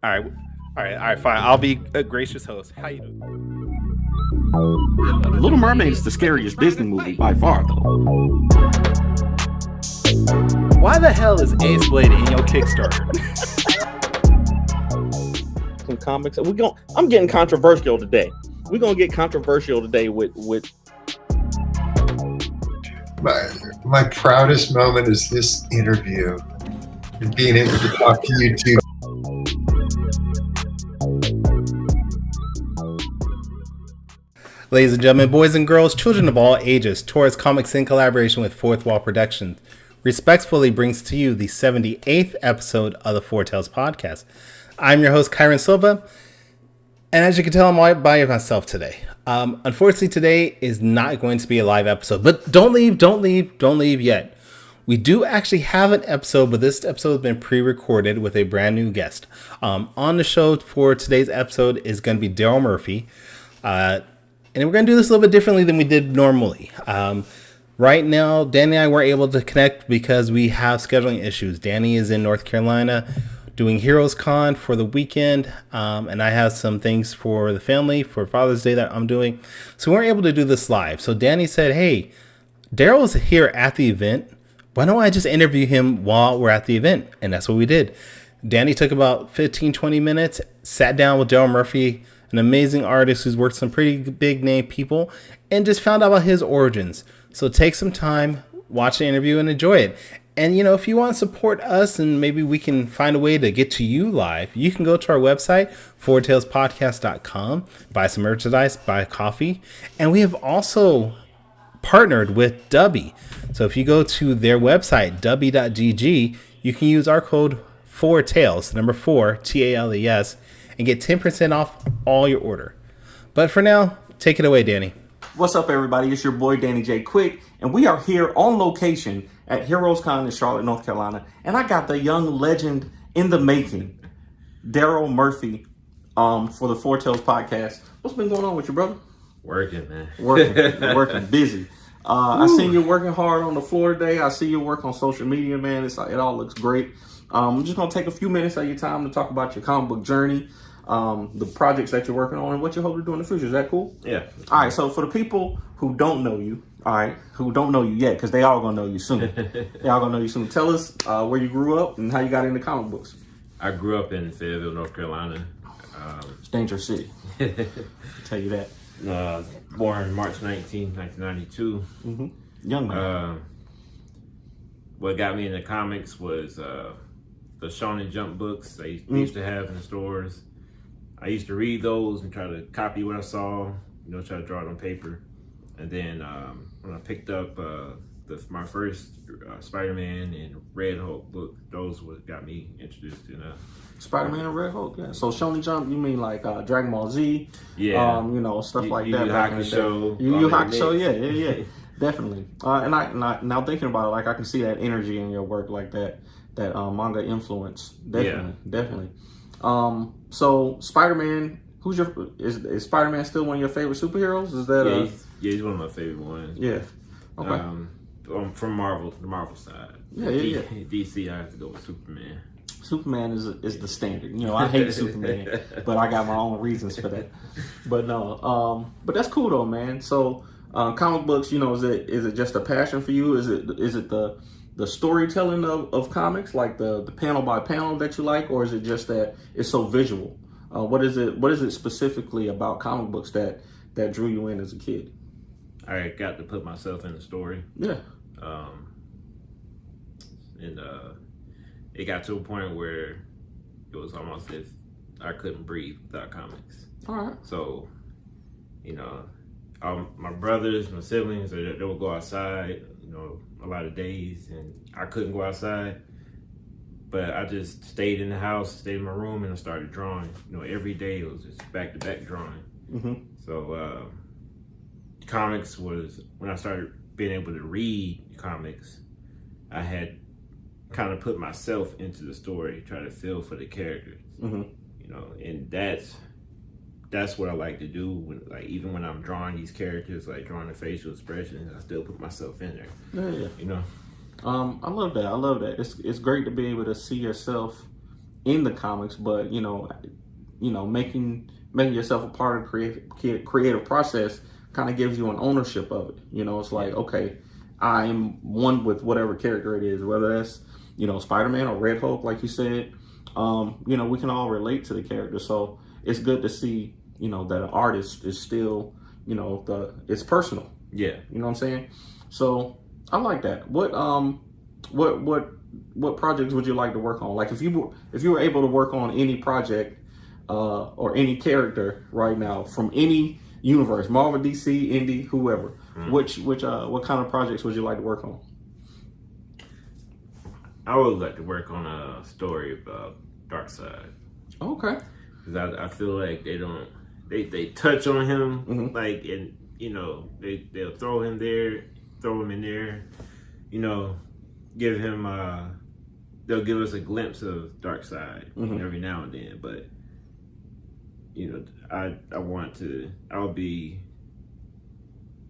All right, fine. I'll be a gracious host. How you doing? Little Mermaid is the scariest Disney movie by far, though. Why the hell is Ace Blade in your Kickstarter? Some comics. I'm getting controversial today. We're gonna get controversial today with. My proudest moment is this interview and being able to talk to you two. Ladies and gentlemen, boys and girls, children of all ages, Taurus Comics in collaboration with Fourth Wall Productions respectfully brings to you the 78th episode of the Four Tales podcast. I'm your host, Kyron Silva, and as you can tell, I'm all by myself today. Unfortunately, today is not going to be a live episode, but don't leave yet. We do actually have an episode, but this episode has been pre-recorded with a brand new guest. On the show for today's episode is going to be Darryl Murphy. And we're going to do this a little bit differently than we did normally. Right now, Danny and I weren't able to connect because we have scheduling issues. Danny is in North Carolina doing Heroes Con for the weekend. And I have some things for the family for Father's Day that I'm doing. So we weren't able to do this live. So Danny said, hey, Darryl's here at the event. Why don't I just interview him while we're at the event? And that's what we did. Danny took about 15-20 minutes, sat down with Darryl Murphy, an amazing artist who's worked with some pretty big name people, and just found out about his origins. So take some time, watch the interview, and enjoy it. And, you know, if you want to support us and maybe we can find a way to get to you live, you can go to our website, fourtalespodcast.com, buy some merchandise, buy coffee. And we have also partnered with Dubby. So if you go to their website, dubby.gg, you can use our code 4TALES, number 4, TALES, and get 10% off all your order. But for now, take it away, Danny. What's up, everybody? It's your boy, Danny J. Quick, and we are here on location at Heroes Con in Charlotte, North Carolina. And I got the young legend in the making, Darryl Murphy, for the Four Tales podcast. What's been going on with you, brother? Working, man. Working, busy. I seen you working hard on the floor today. I see you work on social media, man. It all looks great. I'm just going to take a few minutes of your time to talk about your comic book journey, the projects that you're working on, and what you hope to do in the future. Is that cool? Yeah. All right, so for the people who don't know you, who don't know you yet, because they all going to know you soon. Tell us where you grew up and how you got into comic books. I grew up in Fayetteville, North Carolina. It's a dangerous city. I'll tell you that. Born March 19, 1992. Mm-hmm. Young man. What got me into comics was the Shonen Jump books they used to have in the stores. I used to read those and try to copy what I saw, try to draw it on paper. And then when I picked up my first Spider-Man and Red Hulk book, those what got me introduced to Spider-Man and Red Hulk, yeah. So Shonen Jump, you mean like Dragon Ball Z? Yeah. Stuff like that. Yu Hakusho. Yu Hakusho, yeah. Definitely. And now thinking about it, like I can see that energy in your work, like that manga influence. Definitely. So Spider-Man, is Spider-Man still one of your favorite superheroes? Is that he's one of my favorite ones. Yeah. Okay. From Marvel, the Marvel side. Yeah. DC, I have to go with Superman. Superman is the standard. I hate Superman, but I got my own reasons for that. But no, but that's cool though, man. So comic books, is it just a passion for you? Is it the storytelling of comics, like the panel by panel that you like, or is it just that it's so visual? What is it specifically about comic books that drew you in as a kid? I got to put myself in the story. Yeah. And it got to a point where it was almost as if I couldn't breathe without comics. All right. So, my brothers, my siblings, they would go outside, a lot of days, and I couldn't go outside. But I just stayed in the house, stayed in my room, and I started drawing. Every day it was just back-to-back drawing. Mm-hmm. So comics was, when I started being able to read comics, I had kind of put myself into the story, try to feel for the characters. Mm-hmm. And that's what I like to do. Even when I'm drawing these characters, like drawing the facial expressions, I still put myself in there. Yeah. I love that. I love that. It's great to be able to see yourself in the comics, but making yourself a part of the creative process kind of gives you an ownership of it. It's like, okay, I am one with whatever character it is, whether that's Spider-Man or Red Hulk, like you said. We can all relate to the character, so it's good to see that an artist is still it's personal. Yeah, you know what I'm saying. So I like that. What projects would you like to work on? Like if you were able to work on any project or any character right now from any universe, Marvel, DC, Indie, whoever, what kind of projects would you like to work on? I would like to work on a story about Darkseid. Okay. Because I feel like they touch on him, like, and they'll throw him in there, give him they'll give us a glimpse of Darkseid every now and then, but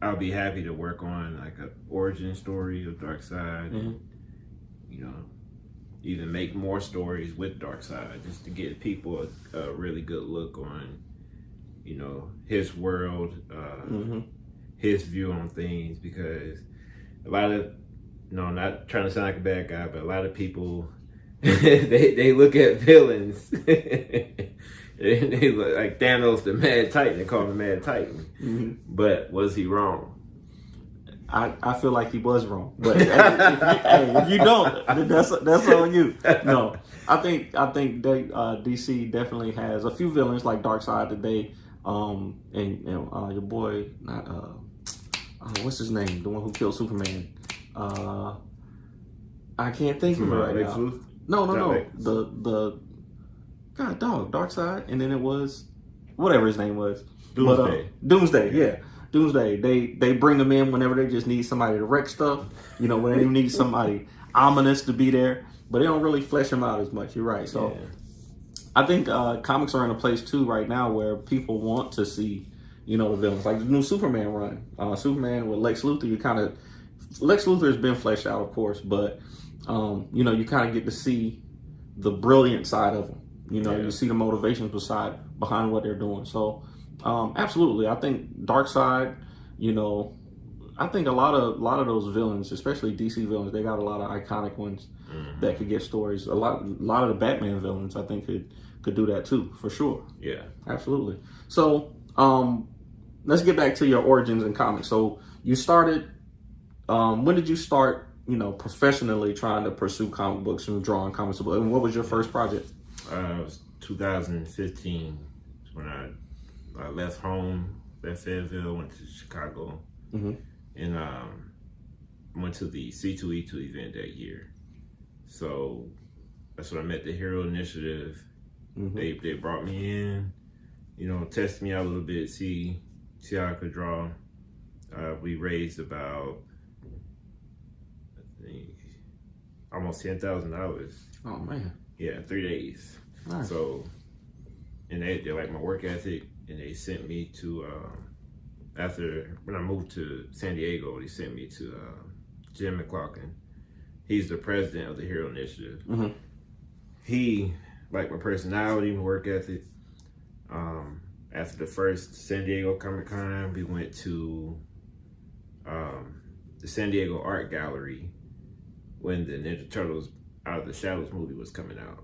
I'll be happy to work on like an origin story of Darkseid, and even make more stories with Darkseid, just to give people a really good look on his world, his view on things, because a lot of not trying to sound like a bad guy, but a lot of people they look at villains and they look like Thanos, the Mad Titan. They call him the Mad Titan, but was he wrong? I feel like he was wrong, but if you don't, then that's on you. No, I think DC definitely has a few villains like Darkseid that they and your boy, not what's his name, the one who killed Superman. I can't think of it right now. No. The Darkseid, and then it was whatever his name was. Doomsday. Doomsday, yeah. Doomsday. They bring them in whenever they just need somebody to wreck stuff. When they need somebody ominous to be there, but they don't really flesh them out as much. You're right. So I think comics are in a place too right now where people want to see the villains, like the new Superman run. Superman with Lex Luthor. Lex Luthor has been fleshed out, of course, but you kind of get to see the brilliant side of him. You see the motivations behind what they're doing. So absolutely, I think Darkseid. I think a lot of those villains, especially DC villains, they got a lot of iconic ones that could get stories. A lot of the Batman villains, I think, could do that too, for sure. Yeah, absolutely. So let's get back to your origins in comics. So you started. When did you start? Professionally trying to pursue comic books and drawing comics. And what was your first project? It was 2015 when I left home, left Fayetteville, went to Chicago, and went to the C2E2 event that year. So that's when I met the Hero Initiative. They brought me in, tested me out a little bit, see how I could draw. We raised about, I think, almost $10,000. Oh man! Yeah, 3 days. Nice. So, and they like my work ethic, and they sent me to after when I moved to San Diego, they sent me to Jim McLaughlin. He's the president of the Hero Initiative. He liked my personality, my work ethic. After the first San Diego Comic Con, we went to the San Diego Art Gallery when the Ninja Turtles Out of the Shadows movie was coming out.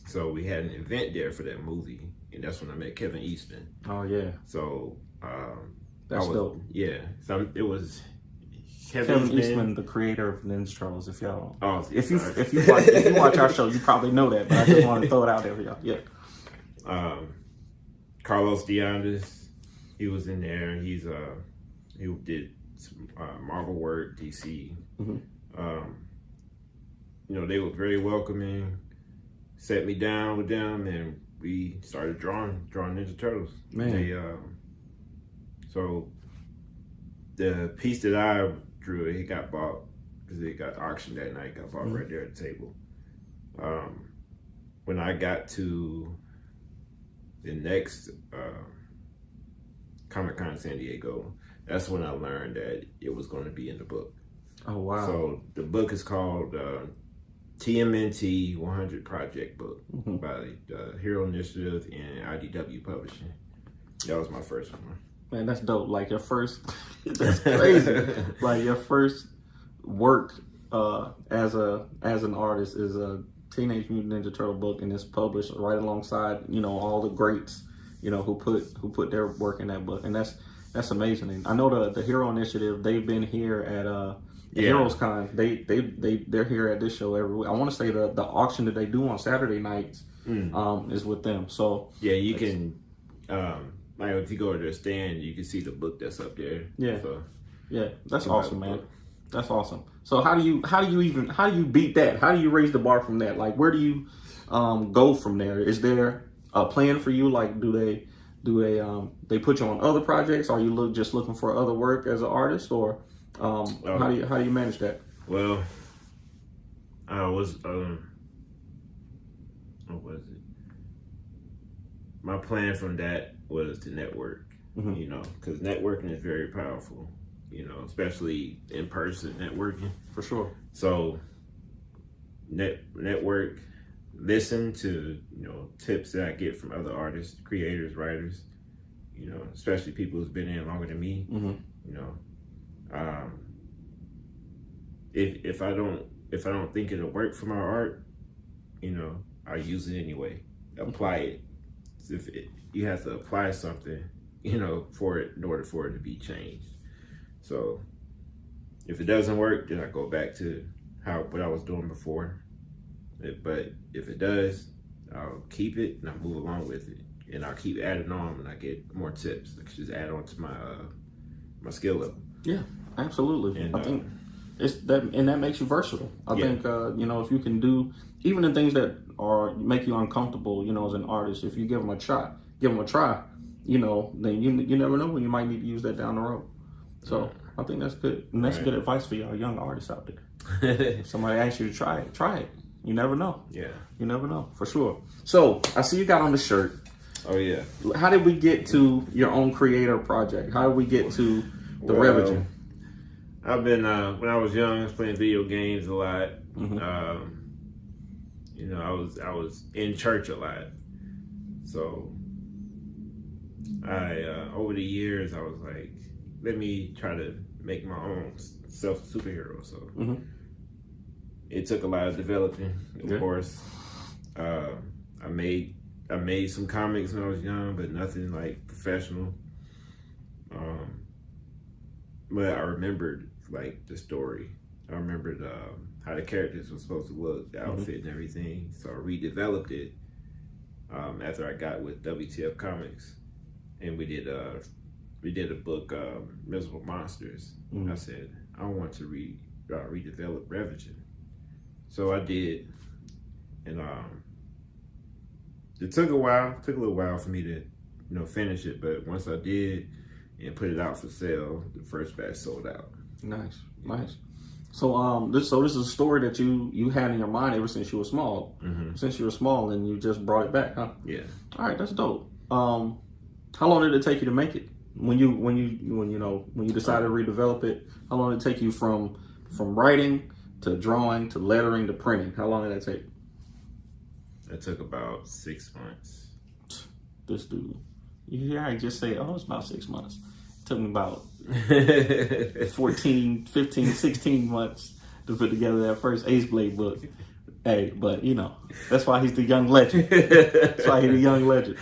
So we had an event there for that movie, and that's when I met Kevin Eastman. Oh yeah. So that's dope. Yeah. So it was Kevin Eastman, the creator of Ninja Turtles. If y'all, if you sorry. watch our show, you probably know that. But I just want to throw it out there for y'all. Yeah. Carlos Deondas, he was in there. He did some Marvel work, DC. They were very welcoming. Set me down with them, and we started drawing Ninja Turtles. Man. So the piece that I drew, it got bought because it got auctioned that night. Got bought right there at the table. When I got to the next Comic-Con San Diego, that's when I learned that it was going to be in the book. Oh wow! So the book is called TMNT 100 Project Book by Hero Initiative and IDW Publishing. That was my first one. Man, that's dope. Like your first, that's crazy. Like your first work as an artist is a Teenage Mutant Ninja Turtle book, and it's published right alongside all the greats who put their work in that book, and that's amazing. And I know the Hero Initiative, they've been here at Heroes Con. They're here at this show every week. I want to say the auction that they do on Saturday nights is with them. So yeah, you can like if you go to their stand, you can see the book that's up there. Yeah, so, yeah, that's awesome, man. That's awesome. So how do you beat that? How do you raise the bar from that? Like, where do you go from there? Is there a plan for you? Like, do they put you on other projects? Are you just looking for other work as an artist, or how do you manage that? Well, I was what was it? My plan from that was to network. Because networking is very powerful. Especially in person networking. For sure. So network, listen to tips that I get from other artists, creators, writers. Especially people who's been in longer than me. If I don't think it'll work for my art, I use it anyway. Apply it. You have to apply something, for it in order for it to be changed. So if it doesn't work, then I go back to what I was doing before. But if it does, I'll keep it and I'll move along with it, and I'll keep adding on when I get more tips. I can just add on to my skill level. Yeah, absolutely. And, I think that makes you versatile. I think if you can do even the things that make you uncomfortable, as an artist, if you give them a try, then you never know when you might need to use that down the road. So I think that's good, and that's good advice for y'all young artists out there. If somebody asks you to try it. You never know. Yeah, you never know for sure. So I see you got on the shirt. Oh yeah. How did we get to your own creator project? How did we get to the Revagen? I've been when I was young, I was playing video games a lot. I was in church a lot. So I over the years I was like, let me try to make my own self superhero. So it took a lot of developing, of course. I made some comics when I was young, but nothing like professional. But I remembered like the story. I remembered how the characters were supposed to look, the outfit and everything. So I redeveloped it after I got with WTF Comics, and we did a book, Miserable Monsters. I said I want to redevelop Revagen, so I did, and it took a while. It took a little while for me to finish it, but once I did and put it out for sale, the first batch sold out. Nice. So this is a story that you had in your mind ever since you were small. Since you were small, and you just brought it back, huh? Yeah. All right, that's dope. How long did it take you to make it? When you decided to redevelop it, how long did it take you from writing to drawing to lettering to printing? How long did that take? It took about 6 months. This dude, you hear I just say, it's about 6 months. It took me about 14, 15, 16 months to put together that first Ace Blade book. Hey, but that's why he's the young legend. That's why he's the young legend.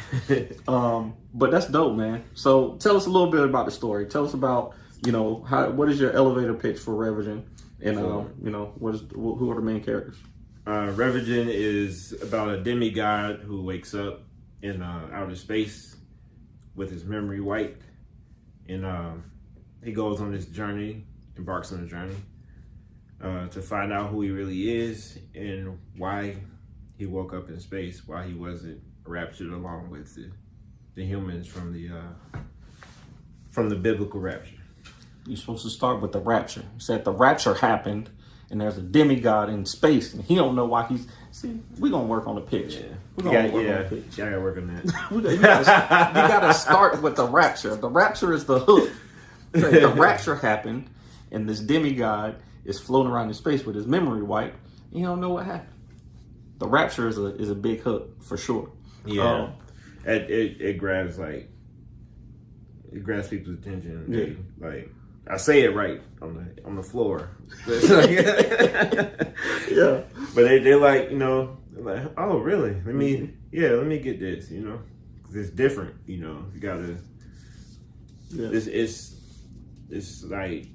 But that's dope, man. So tell us a little bit about the story. Tell us about, what is your elevator pitch for Revagen, and who are the main characters? Revagen is about a demigod who wakes up in outer space with his memory wiped, and he goes on this journey, embarks on a journey to find out who he really is and why he woke up in space, why he wasn't raptured along with the humans from the biblical rapture. You're supposed to start with the rapture. You said the rapture happened, and there's a demigod in space, and he don't know why he's. See, we're gonna work on the pitch. Yeah. We're gonna work on the pitch. Yeah, I gotta work on that. you gotta start with the rapture. The rapture is the hook. The rapture happened, and this demigod is floating around in space with his memory wiped. You don't know what happened. The rapture is a big hook for sure. Yeah, it grabs people's attention. Yeah. Like I say it right on the floor. Yeah, but they're like, they're like, oh really? Let me get this. Because it's different. You gotta. yeah. It's like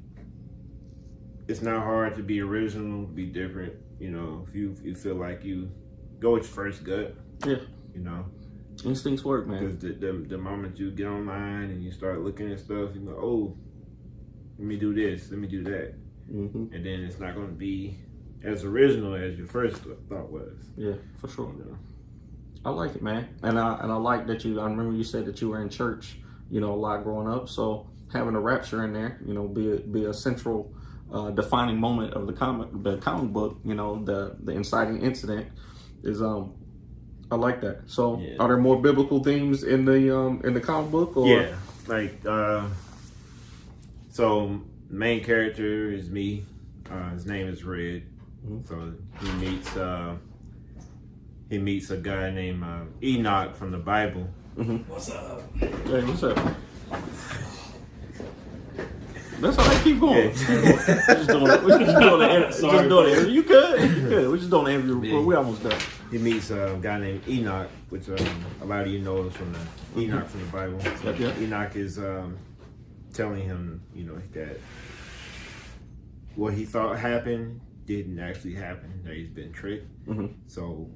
it's not hard to be original, be different. If you feel like you go with your first gut. Yeah. Instincts work, man. Because the moment you get online and you start looking at stuff, you go, oh, let me do this, let me do that. Mm-hmm. And then it's not going to be as original as your first thought was. Yeah, for sure. I like it, man. And I like that I remember you said that you were in church, a lot growing up. So having a rapture in there, be a central defining moment of the comic book, the inciting incident is I like that. So are there more biblical themes in the comic book? Or? Yeah, like so main character is me. His name is Red. Mm-hmm. So he meets a guy named Enoch from the Bible. Mm-hmm. What's up? Hey, what's up? That's how they keep going. Yeah. We're just doing the interview. You good? We're just doing the interview report. We almost done. He meets a guy named Enoch, which a lot of you know is from the Enoch from the Bible. So Enoch is telling him, that what he thought happened didn't actually happen. That he's been tricked. Mm-hmm. So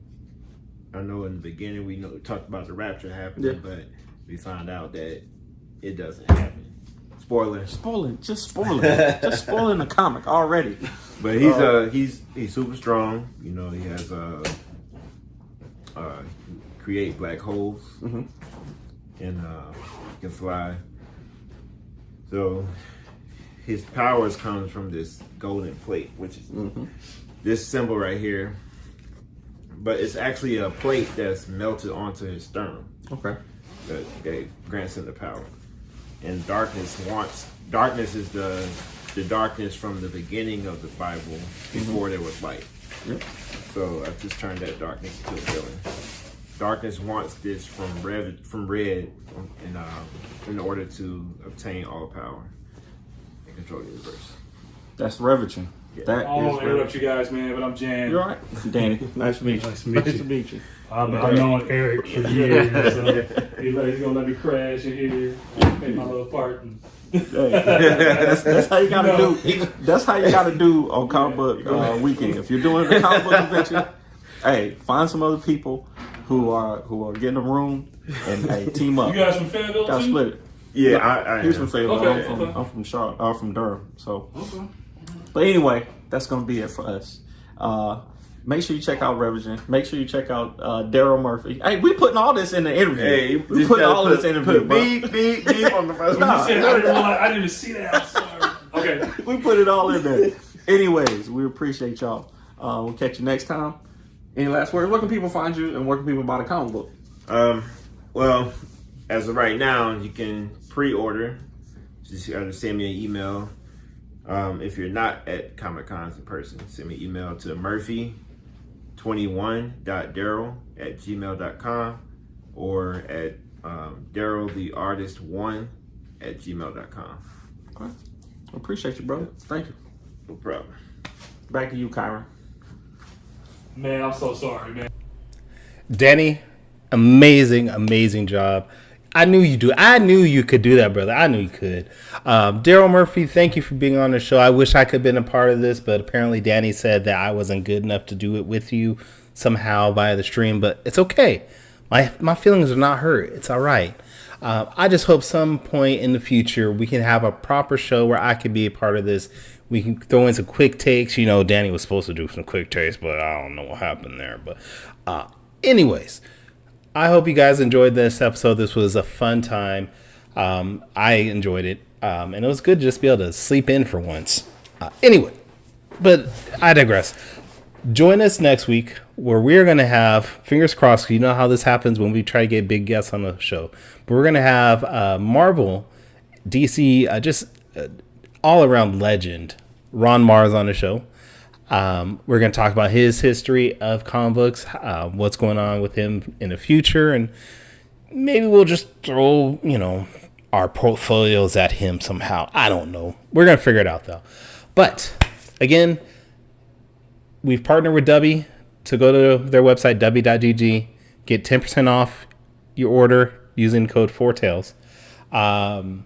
I know in the beginning we talked about the rapture happening, but we found out that it doesn't happen. Just spoiling the comic already. But he's super strong. He has create black holes, mm-hmm. and can fly. So his powers comes from this golden plate, which is mm-hmm. this symbol right here. But it's actually a plate that's melted onto his sternum. Okay. That grants him the power. And darkness is the darkness from the beginning of the Bible before there was light. Yep. So I just turned that darkness into a villain. Darkness wants this from red in order to obtain all power and control the universe. That's Revichin. Yeah. I don't want to interrupt you guys, man, but I'm Jan. You're all right. Danny, nice to meet you. Nice to meet you. I've known Eric for years. So he's going to let me crash in here and play my little part. That's how you gotta do. That's how you gotta do on comic book weekend. If you're doing a comic book convention, hey, find some other people who are getting a room and team up. You guys from Fayetteville too? Gotta split it. Yeah, he's from Fayetteville. Okay, I'm from Charlotte. From Durham. So, but anyway, that's gonna be it for us. Make sure you check out Revichin. Make sure you check out Darryl Murphy. Hey, we putting all this in the interview. Hey, we putting all this interview, bro. Beep on the first one. I didn't even see that. I'm sorry. Okay. We put it all in there. Anyways, we appreciate y'all. We'll catch you next time. Any last words? Where can people find you and where can people buy the comic book? Well, as of right now, you can pre-order. Just send me an email. If you're not at Comic Cons in person, send me an email to murphy21.daryl@gmail.com or at daryltheartist1@gmail.com. Okay. Appreciate you, brother. Thank you. No problem. Back to you, Kyron. Man, I'm so sorry, man. Danny, amazing job. I knew you do. I knew you could do that, brother. I knew you could. Darryl Murphy, thank you for being on the show. I wish I could have been a part of this, but apparently Danny said that I wasn't good enough to do it with you somehow via the stream, but it's okay. My feelings are not hurt. It's all right. I just hope some point in the future we can have a proper show where I can be a part of this. We can throw in some quick takes. Danny was supposed to do some quick takes, but I don't know what happened there. But anyways, I hope you guys enjoyed this episode. This was a fun time. I enjoyed it. And it was good to just be able to sleep in for once. Anyway, but I digress. Join us next week where we're going to have, fingers crossed, you know how this happens when we try to get big guests on the show. But we're going to have Marvel, DC, just all-around legend, Ron Mars on the show. We're going to talk about his history of comic books, what's going on with him in the future, and maybe we'll just throw, our portfolios at him somehow. I don't know. We're going to figure it out, though. But, again, we've partnered with Dubby to go to their website, dubby.gg, get 10% off your order using the code 4tails. I'm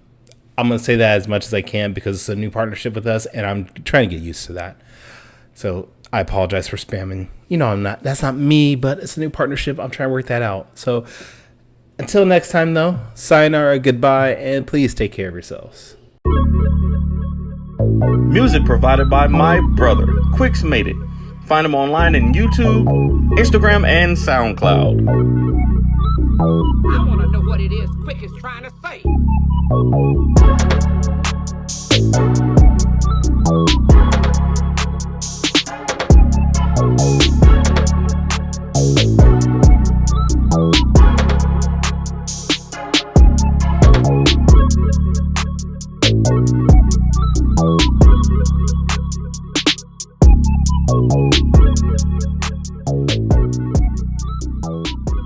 going to say that as much as I can because it's a new partnership with us, and I'm trying to get used to that. So I apologize for spamming. That's not me, but it's a new partnership. I'm trying to work that out. So until next time, though, sayonara, goodbye, and please take care of yourselves. Music provided by my brother, Quix Made It. Find him online in YouTube, Instagram, and SoundCloud. I want to know what it is Quick is trying to say.